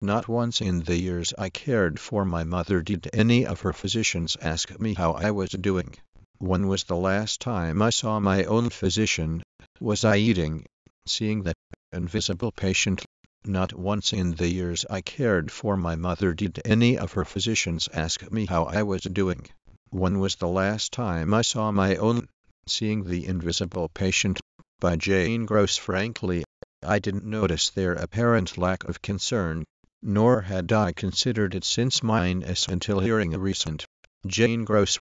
Not once in the years I cared for my mother did any of her physicians ask me how I was doing. When was the last time I saw my own physician? Was I eating? Seeing that invisible patient? Not once in the years I cared for my mother did any of her physicians ask me how I was doing. When was the last time I saw my own? Seeing the Invisible Patient by Jane Gross. Frankly, I didn't notice their apparent lack of concern, nor had I considered it since mine until hearing a recent Jane Gross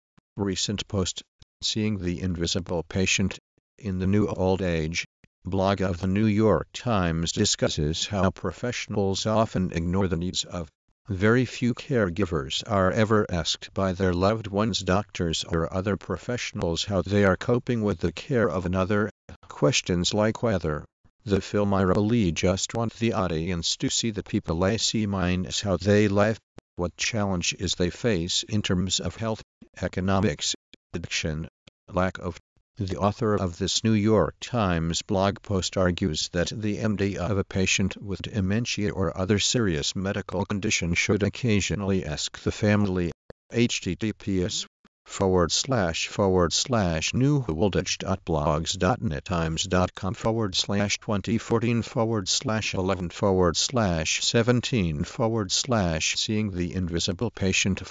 post. Seeing the Invisible Patient in the New Old Age blog of the New York Times discusses how professionals often ignore the needs of very few caregivers are ever asked by their loved ones, doctors or other professionals, how they are coping with the care of another. Questions like whether the film I really just want the audience to see the people I see mine as how they live, what challenges they face in terms of health, economics, addiction, lack of. The author of this New York Times blog post argues that the MD of a patient with dementia or other serious medical condition should occasionally ask the family. https://newholdage.blogs.net/2014/11/17/ Seeing the Invisible Patient /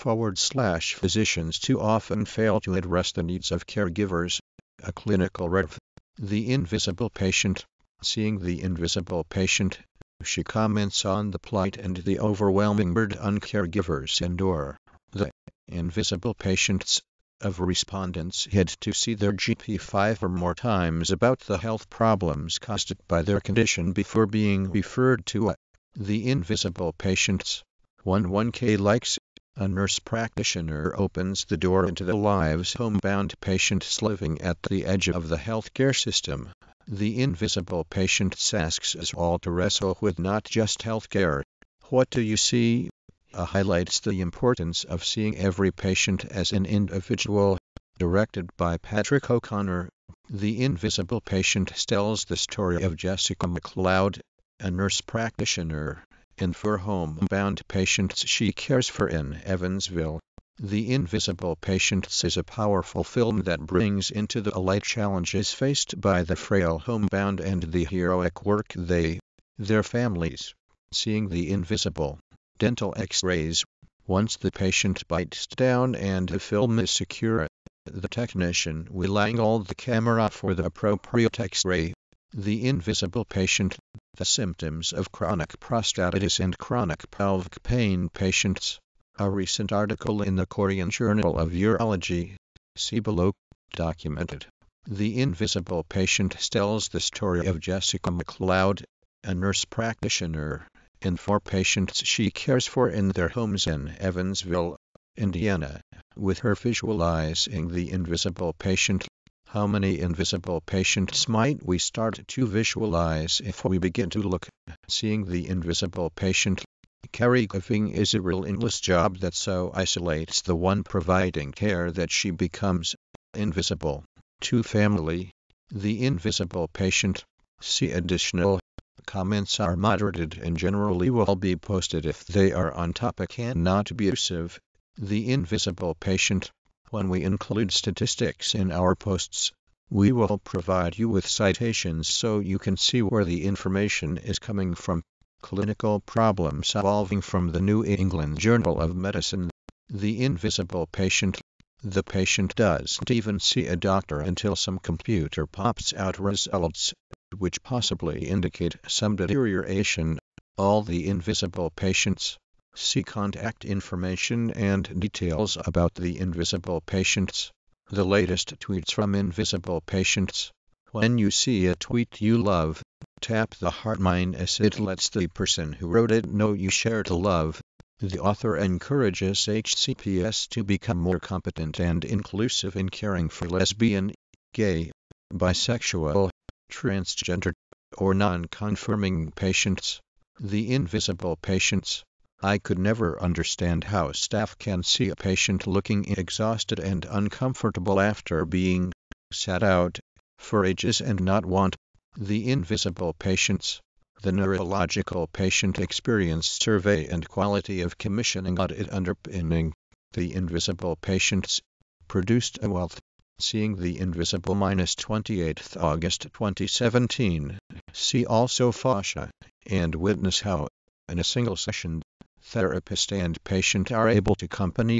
physicians too often fail to address the needs of caregivers. A clinical rev. The Invisible Patient. Seeing the Invisible Patient. She comments on the plight and the overwhelming burden caregivers endure. The invisible patients of respondents had to see their GP 5 or more times about the health problems caused by their condition before being referred to the invisible patients. 11K likes. A nurse practitioner opens the door into the lives homebound patients living at the edge of the healthcare system. The Invisible Patient asks us all to wrestle with not just healthcare. What do you see? Highlights the importance of seeing every patient as an individual. Directed by Patrick O'Connor, The Invisible Patient tells the story of Jessica McLeod, a nurse practitioner and for homebound patients she cares for in Evansville. The Invisible Patients is a powerful film that brings into the light challenges faced by the frail homebound and the heroic work their families. Seeing the Invisible Dental X-rays. Once the patient bites down and the film is secure, the technician will angle the camera for the appropriate X-ray. The Invisible Patient. The symptoms of chronic prostatitis and chronic pelvic pain patients. A recent article in the Korean Journal of Urology. See below. Documented. The Invisible Patient tells the story of Jessica McLeod, a nurse practitioner, and for patients she cares for in their homes in Evansville, Indiana, with her visualizing the invisible patient. How many invisible patients might we start to visualize if we begin to look? Seeing the Invisible Patient. Caregiving is a relentless job that so isolates the one providing care that she becomes invisible to family. The Invisible Patient. See additional. Comments are moderated and generally will be posted if they are on topic and not abusive. The Invisible Patient. When we include statistics in our posts, we will provide you with citations so you can see where the information is coming from. Clinical problem solving from the New England Journal of Medicine. The Invisible Patient. The patient doesn't even see a doctor until some computer pops out results, which possibly indicate some deterioration. All the invisible patients. See contact information and details about the Invisible Patients. The latest tweets from Invisible Patients. When you see a tweet you love, tap the heart mine as it lets the person who wrote it know you share the love. The author encourages HCPs to become more competent and inclusive in caring for lesbian, gay, bisexual, transgender, or non-conforming patients. The Invisible Patients. I could never understand how staff can see a patient looking exhausted and uncomfortable after being sat out for ages and not want the Invisible Patients. The Neurological Patient Experience Survey and Quality of Commissioning Audit Underpinning the Invisible Patients, produced a wealth. Seeing the Invisible -28 August 2017. See also fascia, and witness how, in a single session, therapist and patient are able to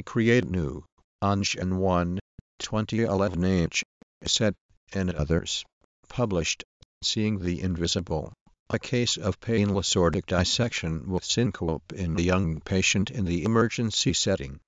create new. Anjan 1, 2011 H. Set, and others. Published. Seeing the Invisible. A case of painless aortic dissection with syncope in a young patient in the emergency setting.